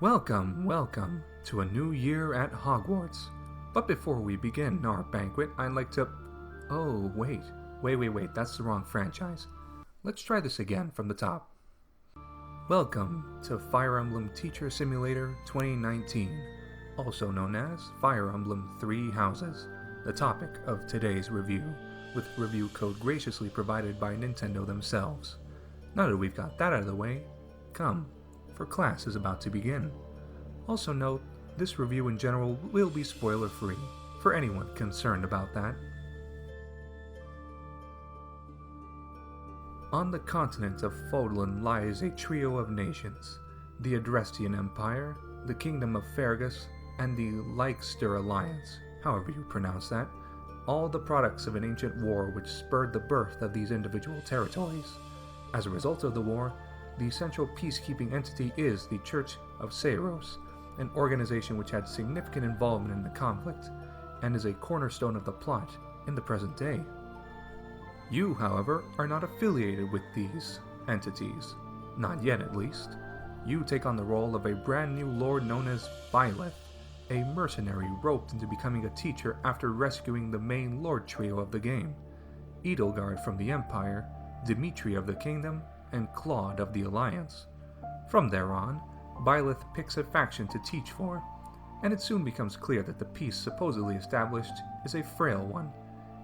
Welcome to a new year at Hogwarts. But before we begin our banquet, I'd like to... Oh, wait, that's the wrong franchise. Let's try this again from the top. Welcome to Fire Emblem Teacher Simulator 2019, also known as Fire Emblem 3 Houses, the topic of today's review, with review code graciously provided by Nintendo themselves. Now that we've got that out of the way, come, for class is about to begin. Also note, this review in general will be spoiler-free, for anyone concerned about that. On the continent of Fodlan lies a trio of nations, the Adrestian Empire, the Kingdom of Fergus, and the Leicester Alliance, however you pronounce that, all the products of an ancient war which spurred the birth of these individual territories. As a result of the war, the central peacekeeping entity is the Church of Seiros, an organization which had significant involvement in the conflict, and is a cornerstone of the plot in the present day. You, however, are not affiliated with these entities. Not yet, at least. You take on the role of a brand new lord known as Byleth, a mercenary roped into becoming a teacher after rescuing the main lord trio of the game, Edelgard from the Empire, Dimitri of the Kingdom, and Claude of the Alliance. From there on, Byleth picks a faction to teach for, and it soon becomes clear that the peace supposedly established is a frail one,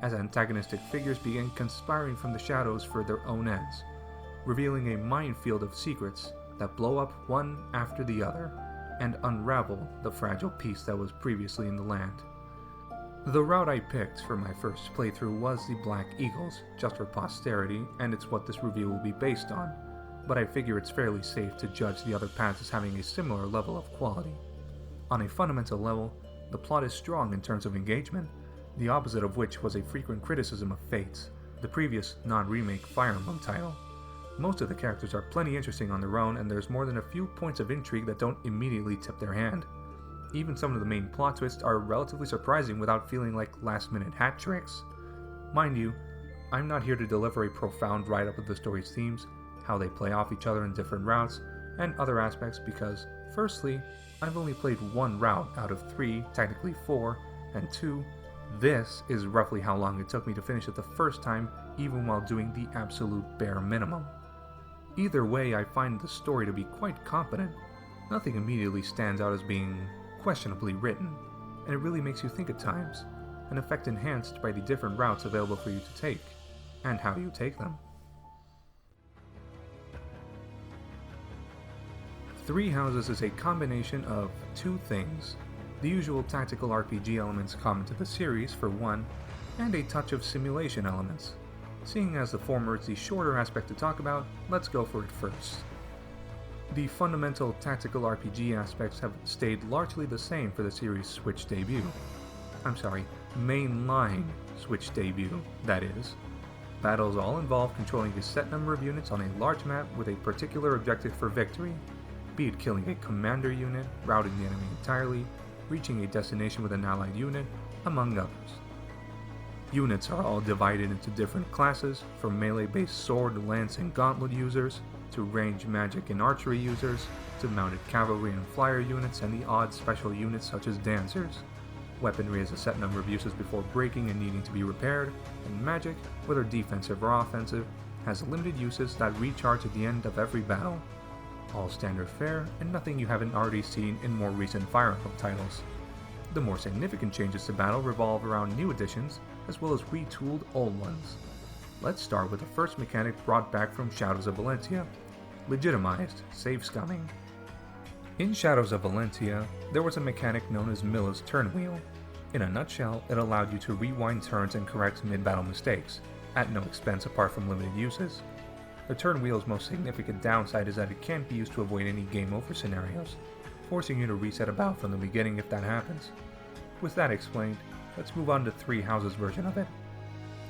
as antagonistic figures begin conspiring from the shadows for their own ends, revealing a minefield of secrets that blow up one after the other, and unravel the fragile peace that was previously in the land. The route I picked for my first playthrough was the Black Eagles, just for posterity, and it's what this review will be based on, but I figure it's fairly safe to judge the other paths as having a similar level of quality. On a fundamental level, the plot is strong in terms of engagement, the opposite of which was a frequent criticism of Fates, the previous non-remake Fire Emblem title. Most of the characters are plenty interesting on their own, and there's more than a few points of intrigue that don't immediately tip their hand. Even some of the main plot twists are relatively surprising without feeling like last-minute hat tricks. Mind you, I'm not here to deliver a profound write-up of the story's themes, how they play off each other in different routes, and other aspects because, firstly, I've only played one route out of 3, technically 4, and 2, this is roughly how long it took me to finish it the first time, even while doing the absolute bare minimum. Either way, I find the story to be quite competent. Nothing immediately stands out as being questionably written, and it really makes you think at times, an effect enhanced by the different routes available for you to take, and how you take them. Three Houses is a combination of two things: the usual tactical RPG elements common to the series for one, and a touch of simulation elements. Seeing as the former is the shorter aspect to talk about, let's go for it first. The fundamental tactical RPG aspects have stayed largely the same for the series' Switch debut. Mainline Switch debut, that is. Battles all involve controlling a set number of units on a large map with a particular objective for victory, be it killing a commander unit, routing the enemy entirely, reaching a destination with an allied unit, among others. Units are all divided into different classes, from melee-based sword, lance, and gauntlet users, to range magic and archery users, to mounted cavalry and flyer units, and the odd special units such as dancers. Weaponry has a set number of uses before breaking and needing to be repaired, and magic, whether defensive or offensive, has limited uses that recharge at the end of every battle. All standard fare, and nothing you haven't already seen in more recent Fire Emblem titles. The more significant changes to battle revolve around new additions, as well as retooled old ones. Let's start with the first mechanic brought back from Shadows of Valentia: legitimized save scumming. In Shadows of Valentia, there was a mechanic known as Milla's Turn Wheel. In a nutshell, it allowed you to rewind turns and correct mid-battle mistakes, at no expense apart from limited uses. The turn wheel's most significant downside is that it can't be used to avoid any game over scenarios, forcing you to reset a battle from the beginning if that happens. With that explained, let's move on to Three Houses' version of it: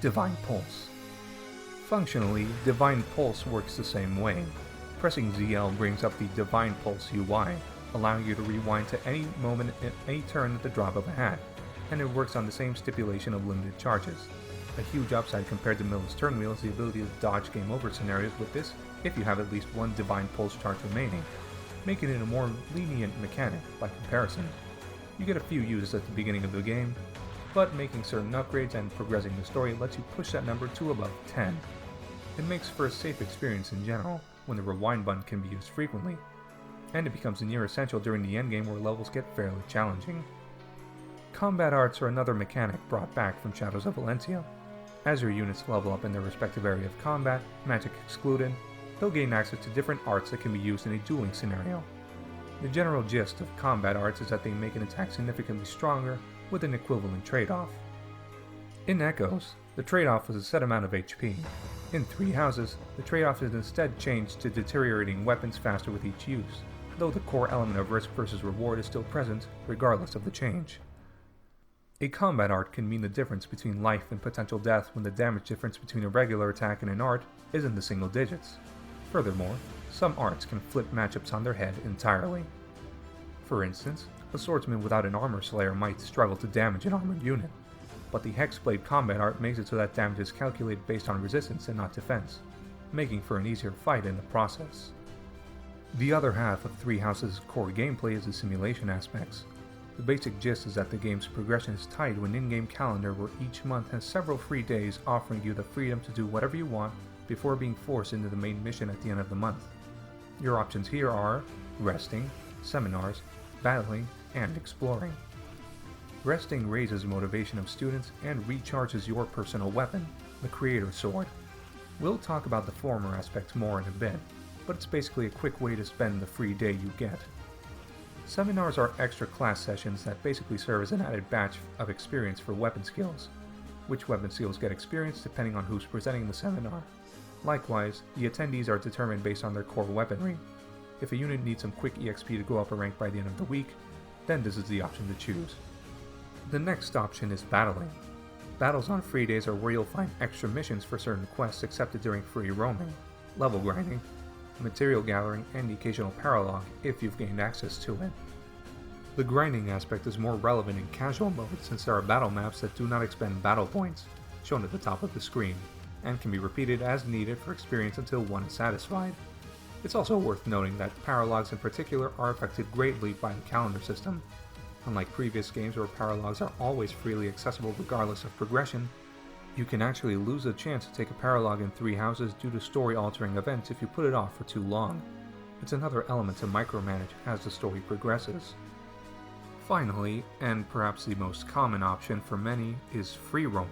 Divine Pulse. Functionally, Divine Pulse works the same way. Pressing ZL brings up the Divine Pulse UI, allowing you to rewind to any moment in any turn at the drop of a hat, and it works on the same stipulation of limited charges. A huge upside compared to Miller's turn wheel is the ability to dodge game over scenarios with this if you have at least one Divine Pulse charge remaining, making it a more lenient mechanic by comparison. You get a few uses at the beginning of the game, but making certain upgrades and progressing the story lets you push that number to above 10. It makes for a safe experience in general, when the rewind button can be used frequently, and it becomes near essential during the endgame where levels get fairly challenging. Combat arts are another mechanic brought back from Shadows of Valentia. As your units level up in their respective area of combat, magic excluded, they'll gain access to different arts that can be used in a dueling scenario. The general gist of combat arts is that they make an attack significantly stronger with an equivalent trade-off. In Echoes, the trade-off was a set amount of HP. In Three Houses, the trade-off is instead changed to deteriorating weapons faster with each use, though the core element of risk versus reward is still present, regardless of the change. A combat art can mean the difference between life and potential death when the damage difference between a regular attack and an art is in the single digits. Furthermore, some arts can flip matchups on their head entirely. For instance, a swordsman without an armor slayer might struggle to damage an armored unit, but the Hexblade combat art makes it so that damage is calculated based on resistance and not defense, making for an easier fight in the process. The other half of Three Houses' core gameplay is the simulation aspects. The basic gist is that the game's progression is tied to an in-game calendar where each month has several free days offering you the freedom to do whatever you want before being forced into the main mission at the end of the month. Your options here are resting, seminars, battling, and exploring. Resting raises motivation of students and recharges your personal weapon, the Creator Sword. We'll talk about the former aspects more in a bit, but it's basically a quick way to spend the free day you get. Seminars are extra class sessions that basically serve as an added batch of experience for weapon skills. Which weapon skills get experience depending on who's presenting the seminar. Likewise, the attendees are determined based on their core weaponry. If a unit needs some quick EXP to go up a rank by the end of the week, then this is the option to choose. The next option is battling. Battles on free days are where you'll find extra missions for certain quests accepted during free roaming, level grinding, material gathering, and the occasional paralog if you've gained access to it. The grinding aspect is more relevant in casual mode since there are battle maps that do not expend battle points, shown at the top of the screen, and can be repeated as needed for experience until one is satisfied. It's also worth noting that paralogs in particular are affected greatly by the calendar system. Unlike previous games where paralogs are always freely accessible regardless of progression, you can actually lose a chance to take a paralog in Three Houses due to story-altering events if you put it off for too long. It's another element to micromanage as the story progresses. Finally, and perhaps the most common option for many, is free roaming.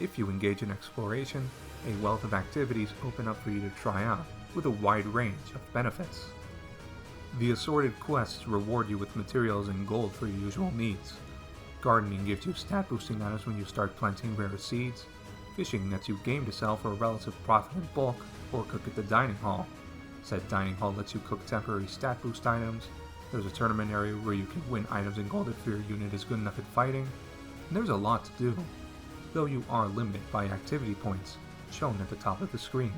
If you engage in exploration, a wealth of activities open up for you to try out, with a wide range of benefits. The assorted quests reward you with materials and gold for your usual needs. Gardening gives you stat boosting items when you start planting rare seeds. Fishing nets you game to sell for a relative profit in bulk, or cook at the dining hall. Said dining hall lets you cook temporary stat boost items. There's a tournament area where you can win items and gold if your unit is good enough at fighting. And there's a lot to do, though you are limited by activity points, shown at the top of the screen.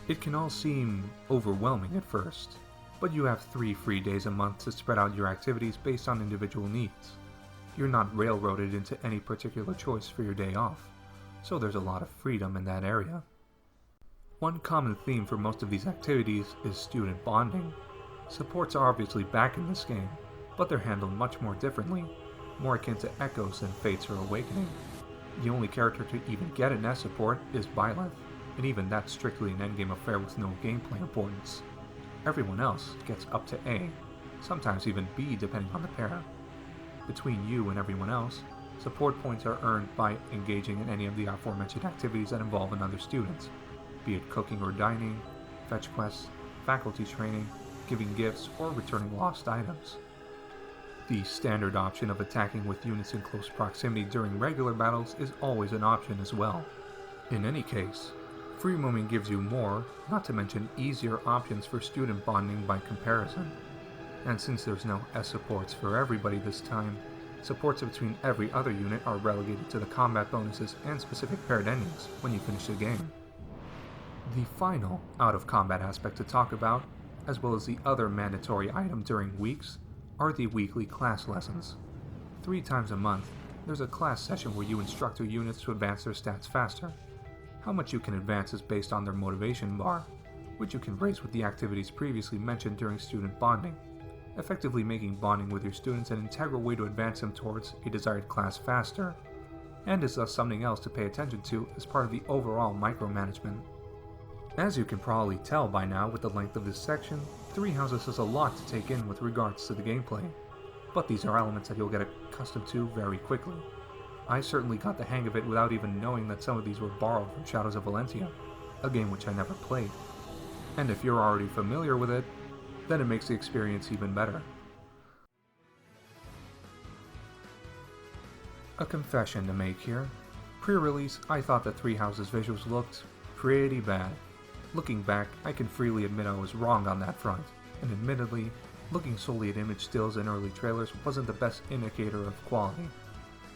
It can all seem overwhelming at first, but you have 3 free days a month to spread out your activities based on individual needs. You're not railroaded into any particular choice for your day off, so there's a lot of freedom in that area. One common theme for most of these activities is student bonding. Supports are obviously back in this game, but they're handled much more differently, more akin to Echoes than Fates or Awakening. The only character to even get an S support is Byleth, and even that's strictly an endgame affair with no gameplay importance. Everyone else gets up to A, sometimes even B depending on the pair. Between you and everyone else, support points are earned by engaging in any of the aforementioned activities that involve another student, be it cooking or dining, fetch quests, faculty training, giving gifts, or returning lost items. The standard option of attacking with units in close proximity during regular battles is always an option as well. In any case, free roaming gives you more, not to mention easier options for student bonding by comparison. And since there's no S supports for everybody this time, supports between every other unit are relegated to the combat bonuses and specific paired endings when you finish the game. The final out-of-combat aspect to talk about, as well as the other mandatory item during weeks, are the weekly class lessons. 3 times a month, There's a class session where you instruct your units to advance their stats faster. How much you can advance is based on their motivation bar, which you can raise with the activities previously mentioned during student bonding, effectively making bonding with your students an integral way to advance them towards a desired class faster, and is thus something else to pay attention to as part of the overall micromanagement. As you can probably tell by now with the length of this section, Three Houses has a lot to take in with regards to the gameplay, but these are elements that you'll get accustomed to very quickly. I certainly got the hang of it without even knowing that some of these were borrowed from Shadows of Valentia, a game which I never played. And if you're already familiar with it, then it makes the experience even better. A confession to make here. Pre-release, I thought that Three Houses visuals looked pretty bad. Looking back, I can freely admit I was wrong on that front, and admittedly, looking solely at image stills and early trailers wasn't the best indicator of quality.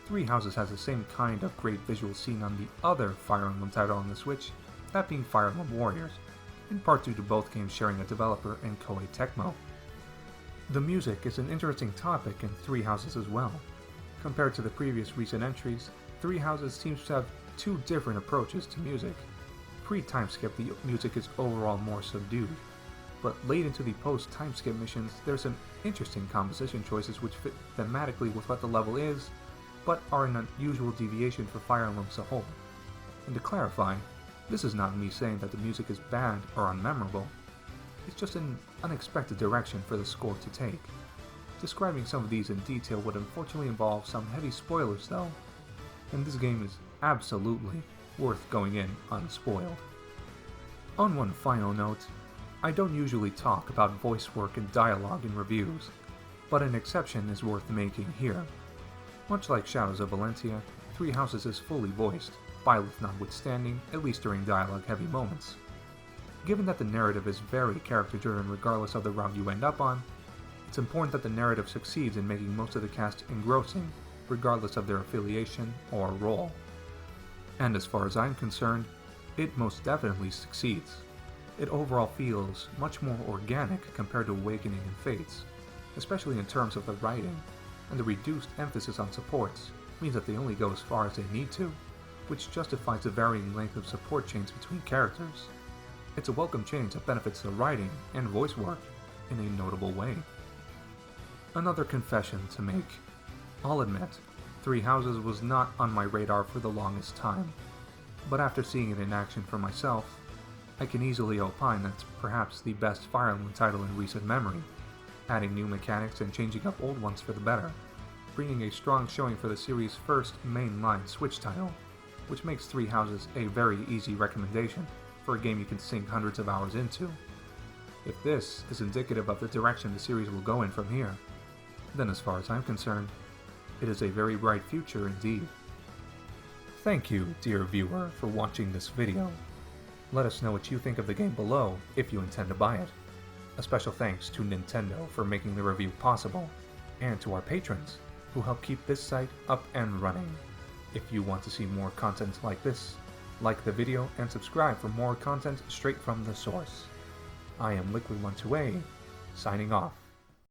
Three Houses has the same kind of great visuals seen on the other Fire Emblem title on the Switch, that being Fire Emblem Warriors, in part due to both games sharing a developer in Koei Tecmo. The music is an interesting topic in Three Houses as well. Compared to the previous recent entries, Three Houses seems to have two different approaches to music. Pre-timeskip, the music is overall more subdued, but late into the post-timeskip missions, there's some interesting composition choices which fit thematically with what the level is, but are an unusual deviation for Fire Emblem as a whole. And to clarify, this is not me saying that the music is bad or unmemorable, it's just an unexpected direction for the score to take. Describing some of these in detail would unfortunately involve some heavy spoilers though, and this game is absolutely worth going in unspoiled. On one final note, I don't usually talk about voice work and dialogue in reviews, but an exception is worth making here. Much like Shadows of Valentia, Three Houses is fully voiced, Byleth notwithstanding, at least during dialogue-heavy moments. Given that the narrative is very character-driven regardless of the route you end up on, it's important that the narrative succeeds in making most of the cast engrossing, regardless of their affiliation or role. And as far as I'm concerned, it most definitely succeeds. It overall feels much more organic compared to Awakening and Fates, especially in terms of the writing, and the reduced emphasis on supports means that they only go as far as they need to, which justifies the varying length of support chains between characters. It's a welcome change that benefits the writing and voice work in a notable way. Another confession to make. I'll admit, Three Houses was not on my radar for the longest time, but after seeing it in action for myself, I can easily opine that it's perhaps the best Fire Emblem title in recent memory, adding new mechanics and changing up old ones for the better, bringing a strong showing for the series' first mainline Switch title, which makes Three Houses a very easy recommendation for a game you can sink hundreds of hours into. If this is indicative of the direction the series will go in from here, then as far as I'm concerned, it is a very bright future indeed. Thank you, dear viewer, for watching this video. Let us know what you think of the game below if you intend to buy it. A special thanks to Nintendo for making the review possible, and to our patrons, who help keep this site up and running. If you want to see more content like this, like the video and subscribe for more content straight from the source. I am Liquid12A, signing off.